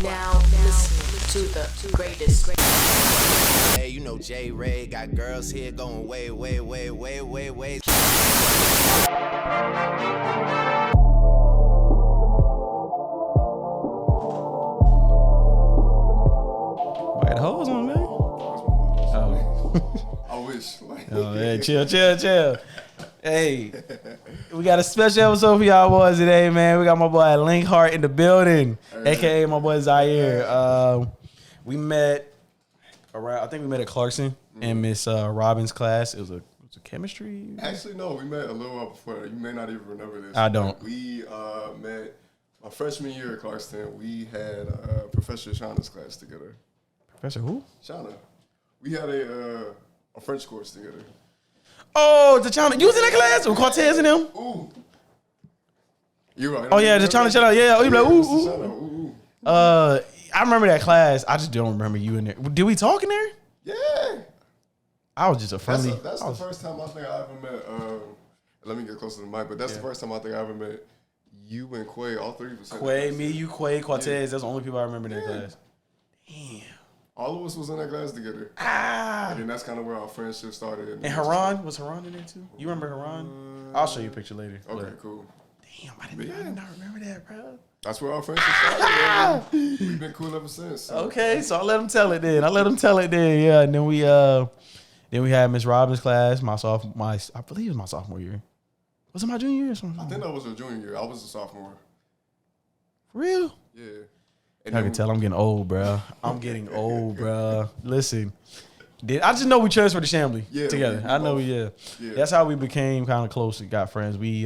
now listening to the greatest. Hey, you know JayRay got girls here going way, way, way, way, way, way. Wait, hoes on, man. Oh. I wish. Like. Oh, man, chill. Hey, we got a special episode for y'all boys today, man. We got my boy Linc Heart in the building, aka my boy Zaire. We met around, I think we met at Clarkson in Miss Robbins' class. It was a chemistry. Actually, no, we met a little while before. You may not even remember this. I don't. We met my freshman year at Clarkson. We had Professor Shauna's class together. Professor who? Shauna. We had a French course together. Oh, the China. You was in that class with Cortez and them? Ooh. You're right. Oh, yeah, the China shout out. Yeah, oh, you be like, ooh. Ooh. I remember that class. I just don't remember you in there. Did we talk in there? Yeah. I was just a friendly. That's the first time I think I ever met. Let me get closer to the mic, but that's the first time I think I ever met you and Quay. All three of us. Quay, me, you, Quay, Cortez. Yeah. That's the only people I remember in that class. Damn. All of us was in that class together. And then that's kind of where our friendship started. And Haran? Was Haran in there too? You remember Haran? I'll show you a picture later. Okay, cool. Damn, I did not remember that, bro. That's where our friendship started. We've been cool ever since. So. Okay, so I let him tell it then. Yeah, and then we had Miss Robbins' class. I believe it was my sophomore year. Was it my junior year or something? I think that was your junior year. I was a sophomore. For real? Yeah. I can tell I'm getting old, bro. Listen, I just know we transferred to Chamblee together. I know, yeah. That's how we became kind of close and got friends. We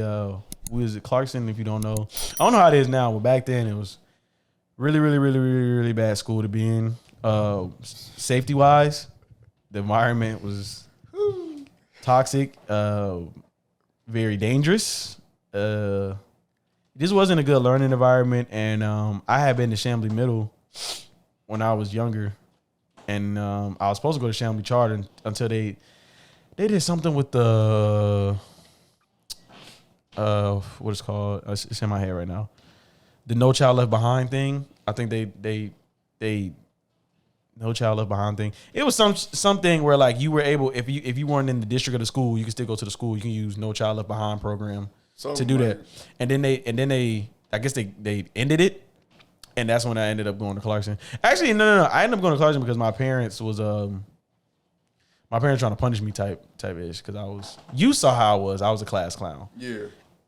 was at Clarkson, if you don't know. I don't know how it is now, but back then it was really, really, really, really, really bad school to be in. Safety-wise, the environment was toxic, very dangerous. This wasn't a good learning environment, and I had been to Chamblee Middle when I was younger, and I was supposed to go to Chamblee Charter until they did something with the what is called? It's in my head right now. The No Child Left Behind thing. I think they No Child Left Behind thing. It was something where like you were able, if you weren't in the district of the school, you could still go to the school. You can use No Child Left Behind program. To do that, and then they I guess they ended it, and that's when I ended up going to Clarkson. Actually, no, I ended up going to Clarkson because my parents trying to punish me type ish because you saw how I was a class clown. Yeah,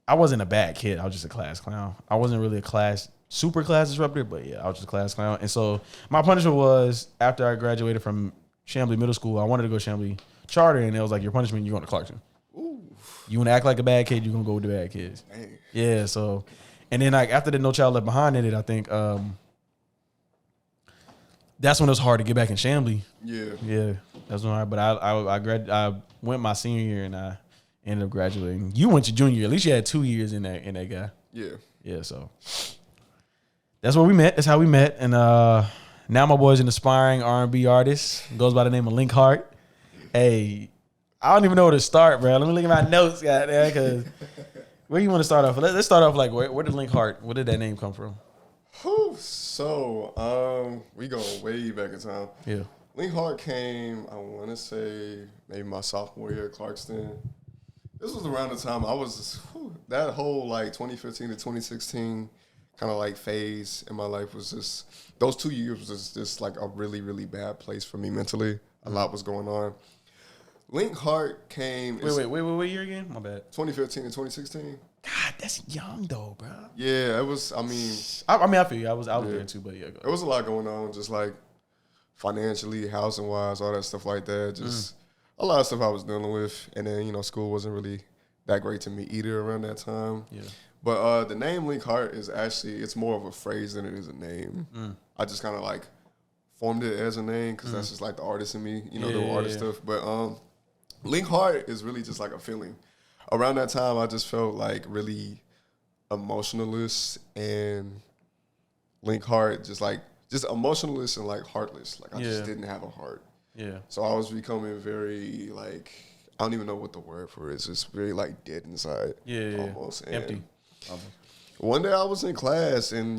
I wasn't a bad kid. I was just a class clown. I wasn't really a super class disruptor, but yeah, I was just a class clown. And so my punishment was after I graduated from Chamblee Middle School, I wanted to go to Chamblee Charter, and it was like your punishment, you're going to Clarkson. You want to act like a bad kid, you're going to go with the bad kids. Dang. Yeah, so, and then like after the No Child Left Behind ended, I think that's when it was hard to get back in Chamblee. Yeah, that's when but I went my senior year and I ended up graduating. You went your junior year. At least you had 2 years in that guy. Yeah, so that's where we met. That's how we met. And now my boy's an aspiring R&B artist. Goes by the name of Linc Heart. Hey, I don't even know where to start, bro. Let me look at my notes, goddamn, because where you want to start off? Let's start off like where did Linc Heart? Where did that name come from? So we go way back in time. Yeah, Linc Heart came, I want to say maybe my sophomore year at Clarkston. This was around the time I was that whole like 2015 to 2016 kind of like phase in my life was just those 2 years was just like a really, really bad place for me mentally. A lot was going on. Linc Heart came. Wait, what year again? My bad. 2015 and 2016. God, that's young though, bro. Yeah, it was. I feel you. I was out there too, but yeah. There was a lot going on, just like financially, housing wise, all that stuff like that. Just a lot of stuff I was dealing with, and then school wasn't really that great to me either around that time. Yeah. But the name Linc Heart is actually it's more of a phrase than it is a name. I just kind of like formed it as a name because that's just like the artist in me, the artist stuff. But Linc Heart is really just like a feeling. Around that time, I just felt like really emotionalist and Linc Heart, just emotionalist and like heartless. Like I just didn't have a heart. Yeah. So I was becoming very like I don't even know what the word for it is. It's very like dead inside. Yeah. Almost empty. One day I was in class, and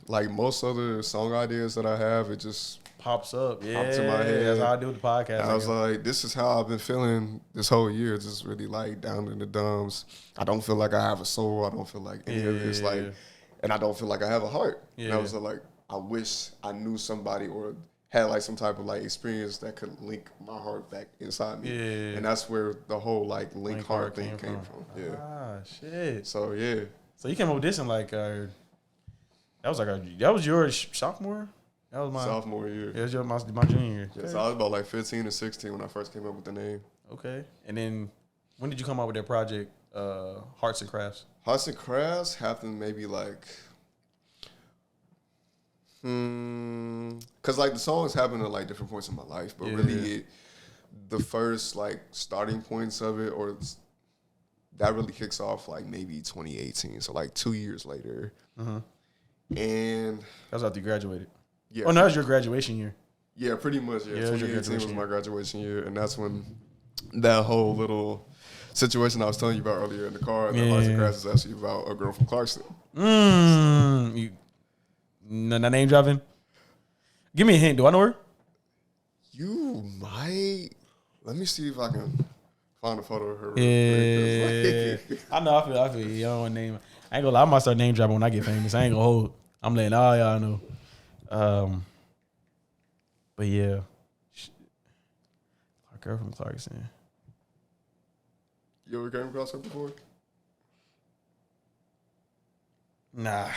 like most other song ideas that I have, it just Pops up. Yeah. popped in my head. That's how I do with the podcast. And I was like, this is how I've been feeling this whole year. Just really like down in the dumps. I don't feel like I have a soul. I don't feel like any of this. Like, and I don't feel like I have a heart. And I was like, I wish I knew somebody or had like some type of like experience that could link my heart back inside me. Yeah. And that's where the whole like Linc Heart thing came from. Yeah. Ah, shit. So yeah. So you came up with this in like that was your sophomore? That was my sophomore year. Yeah, it was my junior year. Yeah, so I was about like 15 or 16 when I first came up with the name. Okay. And then when did you come up with that project, Hearts and Crafts? Hearts and Crafts happened maybe like, because like the songs happened at like different points in my life, but really the first like starting points of it that really kicks off like maybe 2018, so like 2 years later. And that was after you graduated. Yeah. Oh, no, that was your graduation year. Yeah, pretty much. Yeah, 2018 was my graduation year, and that's when that whole little situation I was telling you about earlier in the car, that Hearts and Crafts is actually about a girl from Clarkston. You not name dropping? Give me a hint. Do I know her? You might. Let me see if I can find a photo of her. Yeah. I know. I feel you. You don't want to name. I ain't gonna lie. I might start name dropping when I get famous. I ain't gonna hold. I'm letting all y'all know. But yeah, our girl from Clarkson. You ever came across her before? Nah.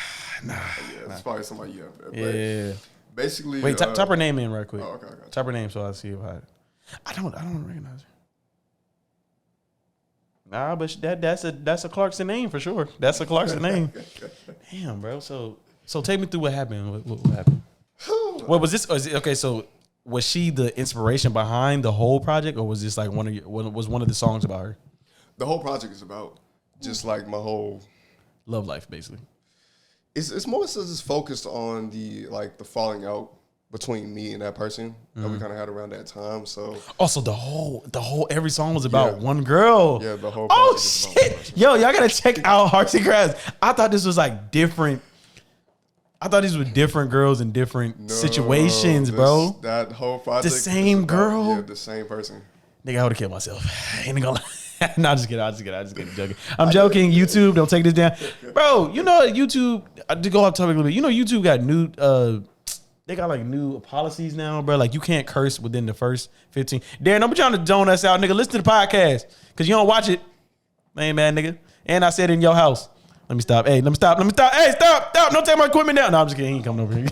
Yeah, it's probably somebody you have. Yeah. Basically, wait, type her name in right quick. Oh, okay. Type her name so I see if I don't recognize her. Nah, but that's a Clarkson name for sure. That's a Clarkson name. Damn, bro. So take me through what happened. What happened? What was this? Okay, so was she the inspiration behind the whole project, or was this like one of the songs about her? The whole project is about just like my whole love life, basically. It's more so just focused on the falling out between me and that person that we kind of had around that time. So also the whole every song was about one girl. Yeah, the whole. Oh shit! Yo, y'all gotta check out Hearts and Crafts. I thought this was like different. I thought these were different girls in different situations, bro. That whole project. The same girl? Yeah, the same person. Nigga, I would have killed myself. Ain't gonna lie. No, I'm just kidding. I'm joking. I'm joking. YouTube, don't take this down. Bro, you know YouTube, to go off topic a little bit, you know YouTube got new, they got like new policies now, bro. Like you can't curse within the first 15. Darren, don't be trying to zone us out, nigga. Listen to the podcast, because you don't watch it. Man, nigga. And I said in your house. Let me stop. Hey, let me stop. Hey, stop. Don't take my equipment down. No, I'm just kidding. He ain't coming over here.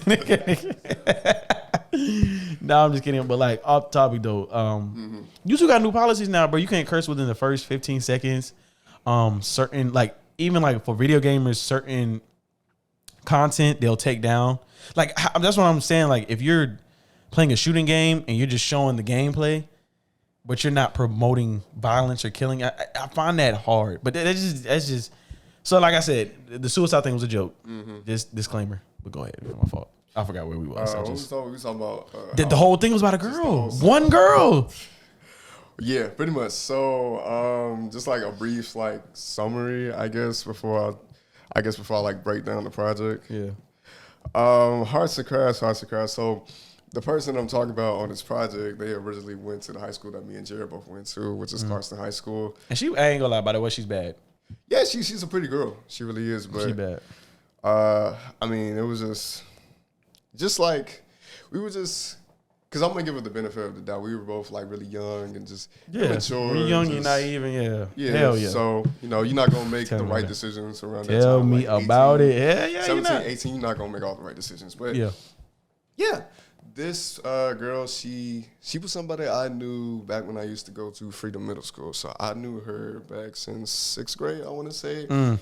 No, I'm just kidding. But like off topic though, YouTube got new policies now, bro. You can't curse within the first 15 seconds. Certain like even like for video gamers, certain content they'll take down. Like that's what I'm saying. Like if you're playing a shooting game and you're just showing the gameplay, but you're not promoting violence or killing, I find that hard. But that's just. So like I said, the suicide thing was a joke. This disclaimer. But go ahead. It was my fault. I forgot where we was. We was talking about the whole thing was about a girl. One girl. Yeah, pretty much. So just like a brief like summary, I guess, before I like break down the project. Yeah. Hearts and Crafts. So the person I'm talking about on this project, they originally went to the high school that me and JayRay both went to, which is Clarkston High School. And I ain't gonna lie, by the way, she's bad. Yeah, she's a pretty girl. She really is. But she bad. I mean, it was just like we were just because I'm gonna give her the benefit of the doubt. We were both like really young and just immature. We're young and naive, and yeah. Hell yeah. So you're not gonna make the right decisions around that time. Tell me like about 18, it. Yeah, 17, 18, you're not gonna make all the right decisions. But yeah. This girl, she was somebody I knew back when I used to go to Freedom Middle School. So I knew her back since 6th grade, I want to say.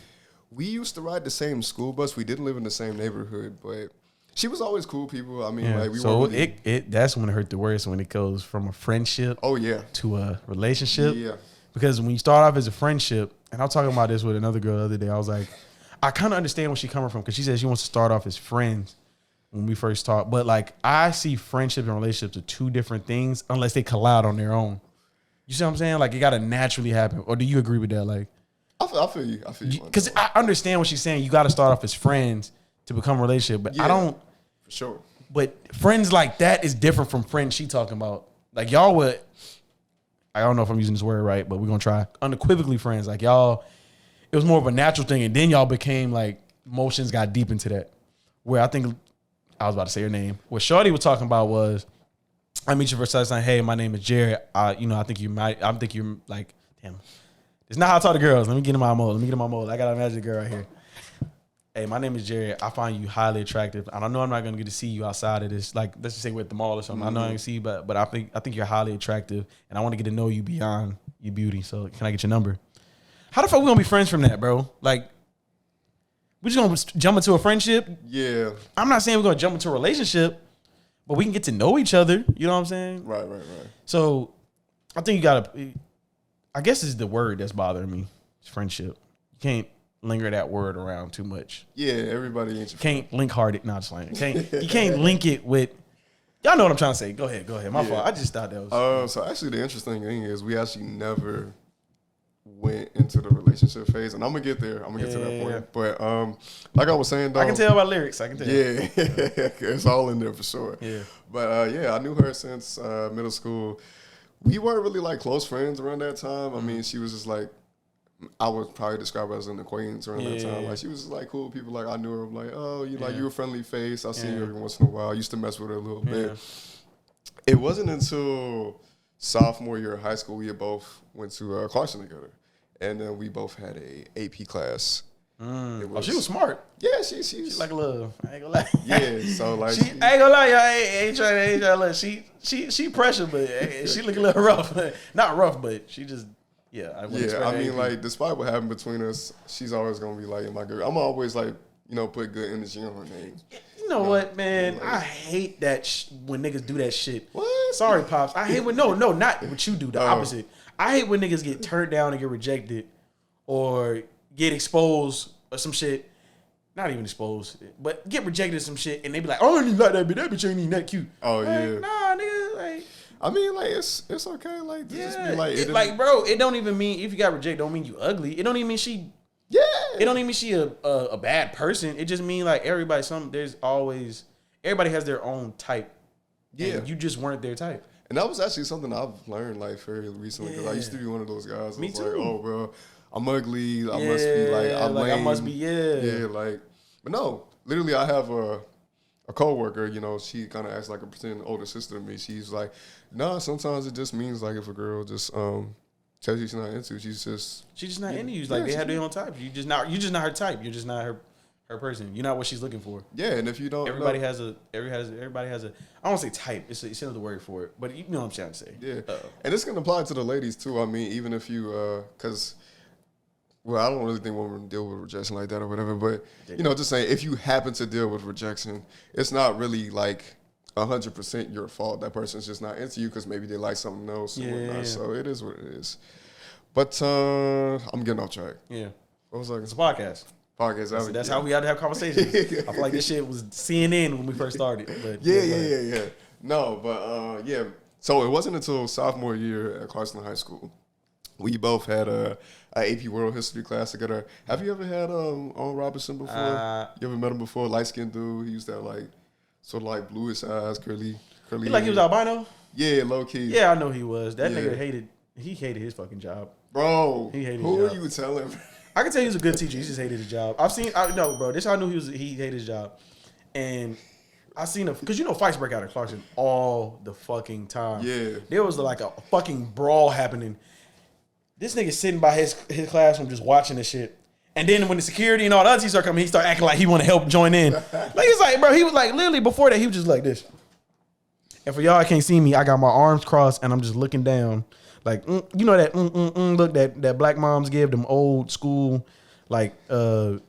We used to ride the same school bus. We didn't live in the same neighborhood, but she was always cool people. I mean, like we were really, that's when it hurt the worst, when it goes from a friendship to a relationship. Yeah. Because when you start off as a friendship, and I was talking about this with another girl the other day, I was like, I kind of understand where she's coming from, because she said she wants to start off as friends when we first talked. But like I see friendship and relationships are two different things unless they collide on their own. You see what I'm saying? Like it gotta naturally happen. Or do you agree with that? Like I feel you. Because I understand what she's saying. You got to start off as friends to become a relationship, but I don't. For sure. But friends like that is different from friends she talking about. Like y'all would, I don't know if I'm using this word right, but we're gonna try unequivocally friends. Like y'all, it was more of a natural thing, and then y'all became like emotions got deep into that. Where I think I was about to say her name. What Shorty was talking about was, I meet you for such time. Hey, my name is Jared. I think you're like, damn. It's not how I talk to girls. Let me get in my mode. I gotta imagine a girl right here. Hey, my name is Jared. I find you highly attractive. And I know I'm not gonna get to see you outside of this. Like, let's just say we're at the mall or something. I know I can see you, but I think you're highly attractive, and I want to get to know you beyond your beauty. So, can I get your number? How the fuck we gonna be friends from that, bro? Like, we just gonna jump into a friendship? Yeah. I'm not saying we're gonna jump into a relationship, but we can get to know each other. You know what I'm saying? Right. So, I think you gotta. I guess this is the word that's bothering me. It's friendship. You can't linger that word around too much. Yeah, everybody ain't your can't link heart it. Not just like you can't link it with. Y'all know what I'm trying to say. Go ahead. My fault. I just thought that was. So actually, the interesting thing is we actually never went into the relationship phase, and I'm gonna get there. I'm gonna get to that point. But like I was saying, though, I can tell by lyrics. I can tell. Yeah, it's all in there for sure. Yeah. But I knew her since middle school. We weren't really like close friends around that time. I mean, she was just like, I would probably describe her as an acquaintance around that time. Like, she was just like cool people. Like, I knew her. I'm like, oh, you're a friendly face. I see you every once in a while. I used to mess with her a little bit. It wasn't until sophomore year of high school we had both went to Clarkson together, and then we both had a AP class. She was smart. Yeah, she's like a little. I ain't gonna lie. Yeah, so like I ain't gonna lie, y'all ain't trying to look. She pressure, but she look a little rough. Not rough, but she just I mean, like, despite what happened between us, she's always gonna be like in my girl. I'm always like, put good energy on her name. You know what, man? Like, I hate that when niggas do that shit. What? Sorry, pops. I hate when not what you do. The opposite. I hate when niggas get turned down and get rejected, or get exposed or some shit. Not even exposed, but get rejected or some shit, and they be like, "Oh, I don't even like that bitch. That bitch ain't even that cute." Oh, like, yeah. Nah, nigga. Like, I mean, like, it's okay. Like, just be like, like, bro, it don't even mean if you got rejected, don't mean you ugly. It don't even mean she. Yeah. It don't even mean she a bad person. It just mean like everybody. Everybody has their own type. Yeah. You just weren't their type. And that was actually something I've learned like very recently, because I used to be one of those guys. Me too. Like, oh, bro, I'm ugly. I must be like, I'm lame. I must be, Yeah, like, but no, literally, I have a coworker. She kind of acts like a pretend older sister to me. She's like, nah, sometimes it just means like if a girl just tells you she's not into, she's just not into you. Like, they have their own type. You're just not her type. You're just not her person. You're not what she's looking for. Yeah, and if you don't, everybody has a. I don't say type. It's another word for it, but you know what I'm trying to say. Yeah, and this can apply to the ladies too. I mean, even if you, because. Well, I don't really think women deal with rejection like that or whatever, but, just saying, if you happen to deal with rejection, it's not really like 100% your fault. That person's just not into you because maybe they like something else and whatnot. So it is what it is. But I'm getting off track. Yeah. What was I? It's a podcast. That's how we had to have conversations. I feel like this shit was CNN when we first started. But yeah. No, but So it wasn't until sophomore year at Clarkson High School. We both had a AP World History class together. Have you ever had Owen Robinson before? You ever met him before? Light skinned dude. He used to have like sort of like bluish eyes, curly. He like he was albino? Yeah, low key. Yeah, I know he was. That nigga hated his fucking job. Bro, he hated who his are job. you telling? I can tell he was a good teacher. He just hated his job. Bro. This how I knew he hated his job. And I seen because fights break out at Clarkson all the fucking time. Yeah. There was like a fucking brawl happening. This nigga sitting by his classroom just watching this shit. And then when the security and all the others start coming, he start acting like he want to help join in. Like, it's like, bro, he was like, literally before that, he was just like this. And for y'all that can't see me, I got my arms crossed and I'm just looking down. Like, that look that black moms give them old school, like, what's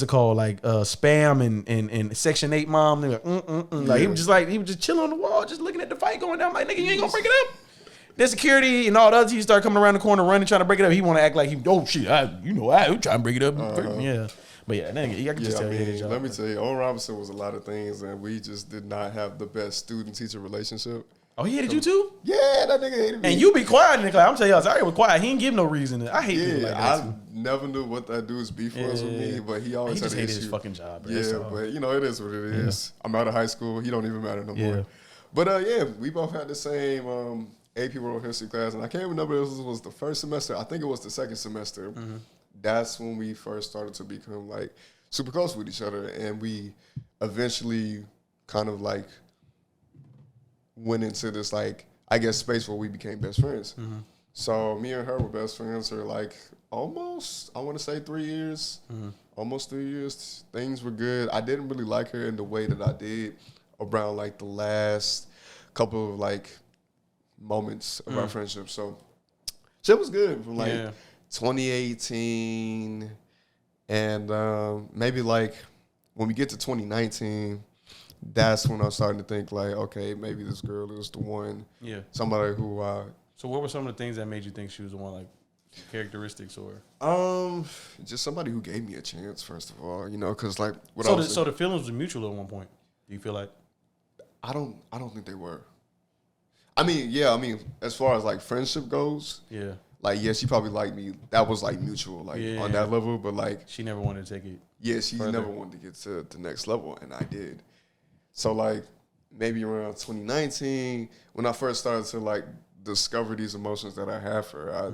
it called? Like, spam and Section 8 mom. They're like, Like, he was just chilling on the wall, just looking at the fight going down. I'm like, nigga, you ain't gonna break it up. The security and all the others, he start coming around the corner, running, trying to break it up. He want to act like I was trying to break it up. Yeah. But yeah, I can just tell you his job. Let me tell you, Owen Robinson was a lot of things, and we just did not have the best student-teacher relationship. Oh, he hated you too? Yeah, that nigga hated me. And you be quiet in the class. I'm telling y'all, Zaire was quiet. He didn't give no reason. I hate people like that I too. never knew what that dude's beef was with me, but he always He just had an hated issue. his fucking job. Bro. Yeah, but you know, it is what it is. I'm out of high school. He don't even matter no more. But yeah, we both had the same AP World History class, and I can't remember if this was the first semester. I think it was the second semester. That's when we first started to become like super close with each other, and we eventually kind of like went into this like, I guess, space where we became best friends. So me and her were best friends for like almost, I want to say 3 years, almost 3 years. Things were good. I didn't really like her in the way that I did around like the last couple of like moments of our friendship. So shit was good from like 2018 and maybe like when we get to 2019, that's when I'm starting to think like, okay, maybe this girl is the one. Yeah. Somebody who So what were some of the things that made you think she was the one, like characteristics or? Just somebody who gave me a chance, first of all, you know, because like what so the feelings were mutual at one point. Do you feel like? I don't think they were. I mean, as far as like friendship goes, like she probably liked me. That was like mutual, like on that level, but like she never wanted to take it. Yeah, she never wanted to get to the next level, and I did. So like maybe around 2019, when I first started to like discover these emotions that I have for her, I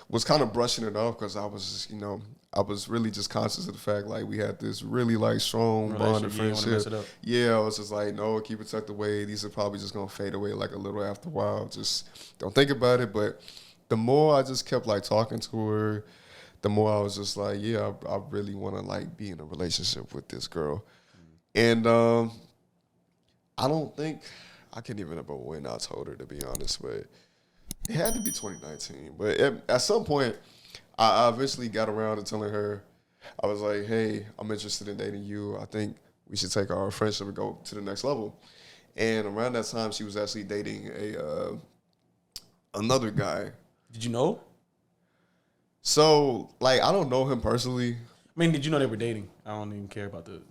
was kind of brushing it off because I was just, you know, I was really just conscious of the fact like we had this really like strong bond of friendship. Yeah, I was just like, no, keep it tucked away. These are probably just gonna fade away like a little after a while. Just don't think about it. But the more I just kept like talking to her, the more I was just like, yeah, I really want to like be in a relationship with this girl. And I don't think, I can't even remember when I told her, to be honest, but it had to be 2019. But at some point, I eventually got around to telling her, I was like, hey, I'm interested in dating you. I think we should take our friendship and go to the next level. And around that time, she was actually dating another guy. Did you know? So, like, I don't know him personally. I mean, did you know they were dating? I don't even care about the...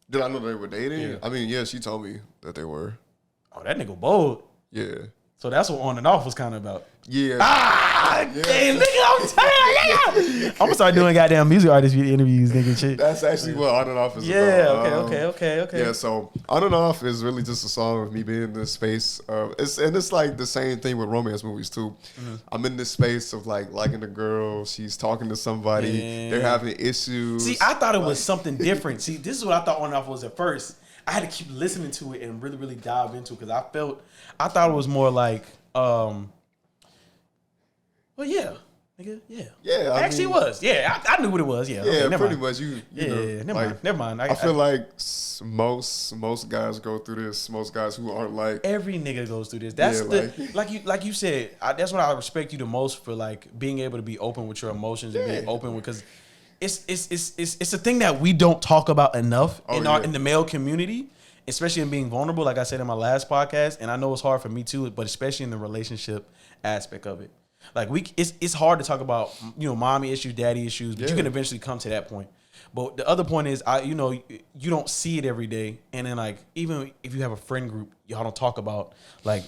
Did I know they were dating? Yeah. I mean, yeah, she told me that they were. Oh, that nigga bold. Yeah. So that's what on and off was kind of about. Yeah. Damn, nigga, I'm tired. I'm gonna start doing goddamn music artist interviews, nigga, shit. That's actually what On and Off is about. Okay. Yeah, so On and Off is really just a song of me being in this space. It's like the same thing with romance movies, too. I'm in this space of, like, liking a girl. She's talking to somebody. They're having issues. See, I thought it was something different. See, this is what I thought On and Off was at first. I had to keep listening to it and really, really dive into it because I thought it was more like, well, yeah, nigga, yeah. Yeah, actually it was. Yeah, I knew what it was. Yeah, okay, pretty much. You know, never mind. I feel like most guys go through this. Most guys who aren't like every nigga goes through this. That's like you said. That's what I respect you the most for, like being able to be open with your emotions and being open with, because it's a thing that we don't talk about enough in the male community, especially in being vulnerable. Like I said in my last podcast, and I know it's hard for me too, but especially in the relationship aspect of it. Like it's hard to talk about, you know, mommy issues, daddy issues, but you can eventually come to that point. But the other point is, you don't see it every day, and then like even if you have a friend group, y'all don't talk about like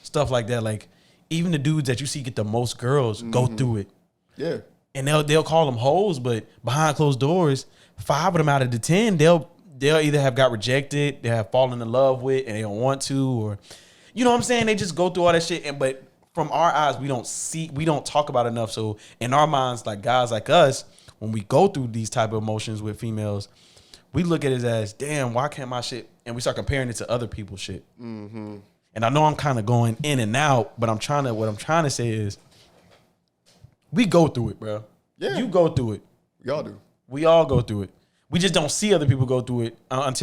stuff like that. Like even the dudes that you see get the most girls go through it. Yeah. And they'll call them hoes, but behind closed doors, 5 of them out of the 10, they'll either have got rejected, they have fallen in love with, and they don't want to, or you know what I'm saying? They just go through all that shit, but from our eyes, we don't talk about it enough. So in our minds, like guys like us, when we go through these type of emotions with females, we look at it as, damn, why can't my shit? And we start comparing it to other people's shit. Mm-hmm. And I know I'm kind of going in and out, but what I'm trying to say is, we go through it, bro. Yeah. You go through it. Y'all do. We all go through it. We just don't see other people go through it unless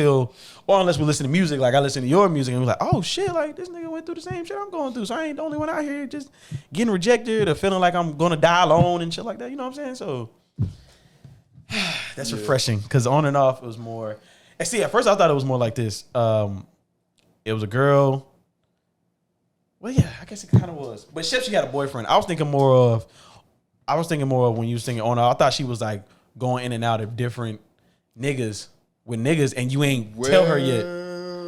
we listen to music. Like I listen to your music and we're like, oh shit, like this nigga went through the same shit I'm going through. So I ain't the only one out here just getting rejected or feeling like I'm gonna die alone and shit like that. You know what I'm saying? So that's refreshing, because On and Off it was more. And see, at first I thought it was more like this. It was a girl. Well, yeah, I guess it kind of was. But she got a boyfriend. I was thinking more of when you was singing On. I thought she was like going in and out of different niggas with niggas, and you ain't tell her yet.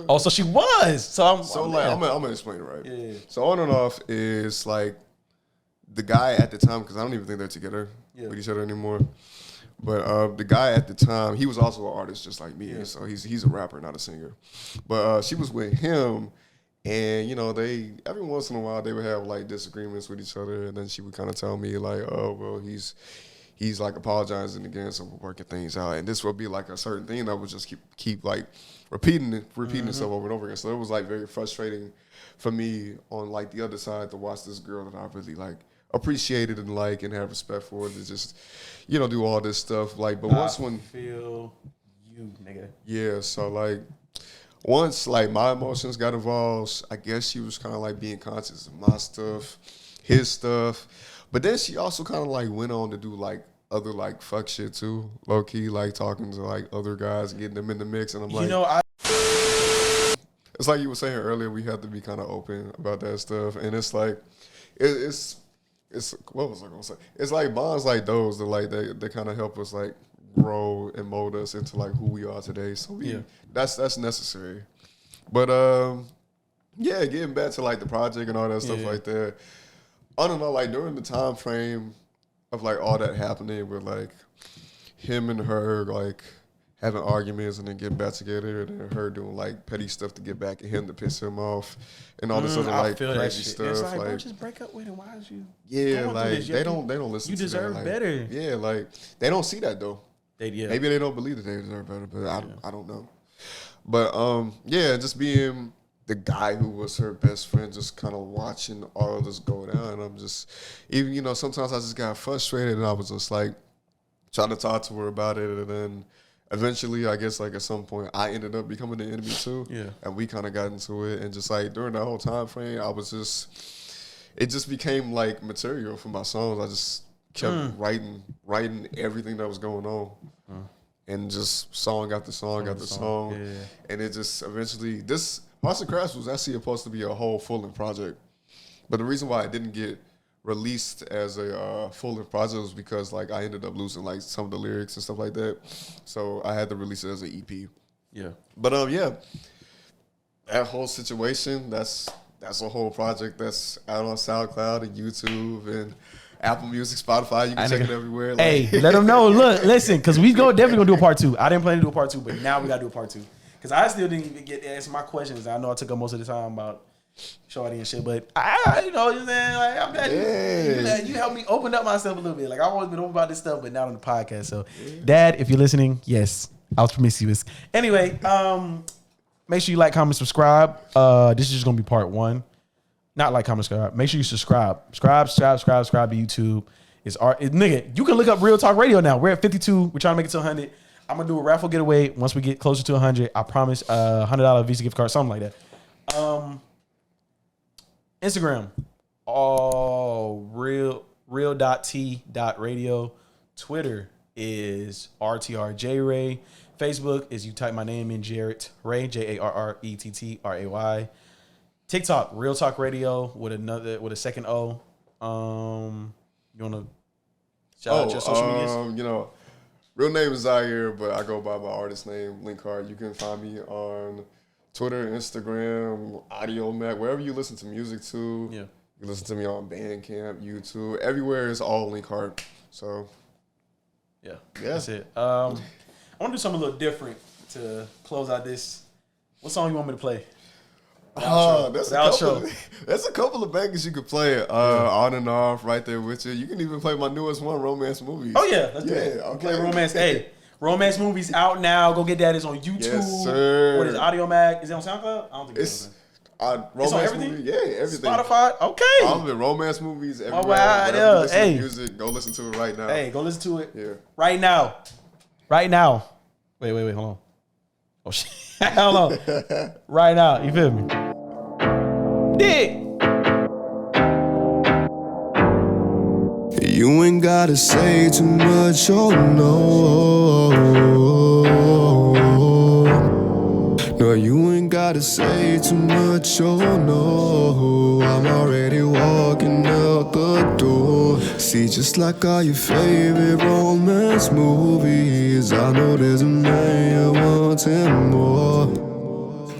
Oh, so she was. So I'm gonna explain it right. Yeah. So on and off is like the guy at the time, because I don't even think they're together with each other anymore. But the guy at the time, he was also an artist just like me. So he's a rapper, not a singer. But she was with him, and you know, they every once in a while they would have like disagreements with each other, and then she would kind of tell me like, oh well, he's like apologizing again, so we're working things out, and this would be like a certain thing that would just keep like repeating itself over and over again. So it was like very frustrating for me on like the other side to watch this girl that I really like appreciated and like and have respect for, to just, you know, do all this stuff. Like, but once when feel you, nigga. Yeah, so like once like my emotions got involved, I guess she was kind of like being conscious of my stuff, his stuff. But then she also kind of like went on to do like other like fuck shit too, low key, like talking to like other guys, getting them in the mix. And I'm like, you know, it's like you were saying earlier, we have to be kind of open about that stuff. And it's like, it's what was I gonna say? It's like bonds like those that like they kind of help us like grow and mold us into like who we are today. So that's necessary. But yeah, getting back to like the project and all that stuff like that. I don't know, like during the time frame of like all that happening with like him and her like having arguments and then getting back together, and then her doing like petty stuff to get back at him to piss him off, and all this other like crazy stuff. It's like, like bro, just break up with him. Why is you? Yeah, like they don't listen. You to deserve that. Like, better. Yeah, like they don't see that though. Maybe they don't believe that they deserve better, but I don't know. But yeah, just being the guy who was her best friend, just kind of watching all of this go down. And I'm just, even, you know, sometimes I just got frustrated, and I was just like trying to talk to her about it, and then eventually, I guess, like, at some point, I ended up becoming the enemy, too. Yeah. And we kind of got into it. And just, like, during that whole time frame, I was just, it just became, like, material for my songs. I just kept writing everything that was going on. And just song after song after song. Yeah. And it just eventually, this Hearts and Crafts was actually supposed to be a whole full-length project. But the reason why it didn't get released as a full-length project was because like I ended up losing like some of the lyrics and stuff like that. So I had to release it as an EP. Yeah. But yeah, that whole situation, that's a whole project that's out on SoundCloud and YouTube and Apple Music, Spotify. You can check it everywhere. Like, hey, let them know. Look, listen, because we definitely gonna do a part 2. I didn't plan to do a part 2, but now we gotta do a part 2. Because I still didn't even get to answer my questions. I know I took up most of the time about shorty and shit, but I you know what I'm saying? Like, I'm glad you helped me open up myself a little bit. Like, I've always been open about this stuff, but not on the podcast. So, Dad, if you're listening, yes, I was promiscuous. Anyway, make sure you like, comment, subscribe. This is just gonna be part 1. Not like, comment, subscribe. Make sure you subscribe. Subscribe to YouTube. Nigga, you can look up Real Talk Radio now. We're at 52. We're trying to make it to 100. I'm gonna do a raffle getaway once we get closer to 100. I promise, $100 Visa gift card, something like that. Instagram, real.t.radio. Twitter is RTR JayRay. Facebook is you type my name in, Jarrett Ray, JARRETTRAY. TikTok, Real Talk Radio with a second O. You wanna shout out your social medias? You know, real name is Zaire, but I go by my artist name, Linc Heart. You can find me on Twitter, Instagram, Audio Mac, wherever you listen to music to. Yeah. You listen to me on Bandcamp, YouTube. Everywhere is all Linc Heart. So, yeah. That's it. I want to do something a little different to close out this. What song you want me to play? That's a couple of bangers you could play. On and off, right there with you. You can even play my newest one, Romance Movies. Oh yeah, let's do it. Okay. Play Romance. Hey, Romance Movies out now. Go get that. It's on YouTube. Yes, sir. What is Audio Mag? Is it on SoundCloud? I don't think it's Romance it's on everything. Movie, yeah, everything. Spotify. Okay. All of it. Romance Movies everywhere. Hey, music. Go listen to it right now. Hey, go listen to it. Yeah. Right now. Right now. Wait. Hold on. Oh shit. Hold on. Right now. You feel me? Dick. You ain't gotta say too much, oh no. No, you ain't gotta say too much, oh no. I'm already walking out the door. See, just like all your favorite romance movies, I know there's a man you wanting more.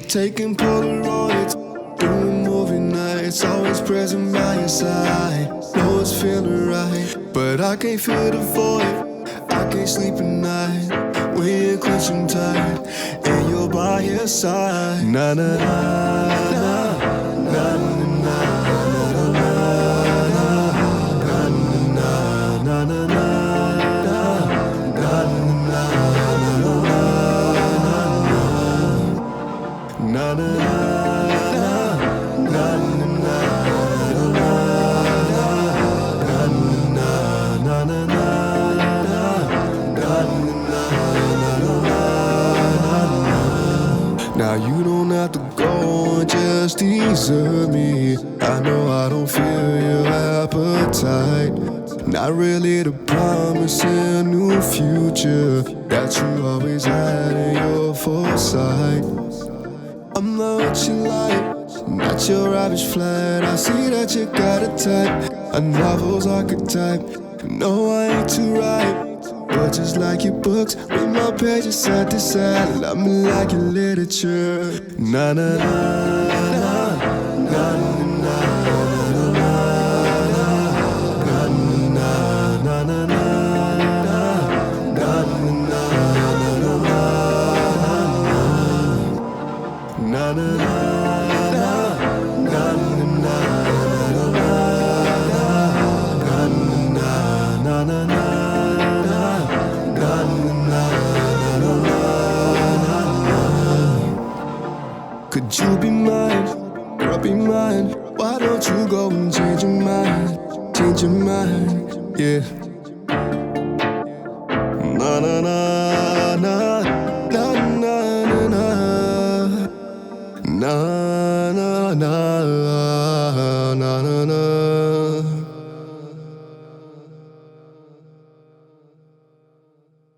taking Polaroids, doing movie nights, always present by your side. Know it's feeling right, but I can't feel the void. I can't sleep at night when you're clenching tight and you're by your side. Na na na na na na na na na Now you don't have to go and just desert me. I know I don't feel your appetite. Not really to promise a new future that you always had in your foresight. I'm not what you like, not your average flat. I see that you got a type, a novel's archetype. No, I ain't too right, but just like your books, read my pages side to side. Love me like your literature. Na na na na na na na na na. Could you be mine? Girl, be mine. Why don't you go and change your mind? Change your mind, yeah.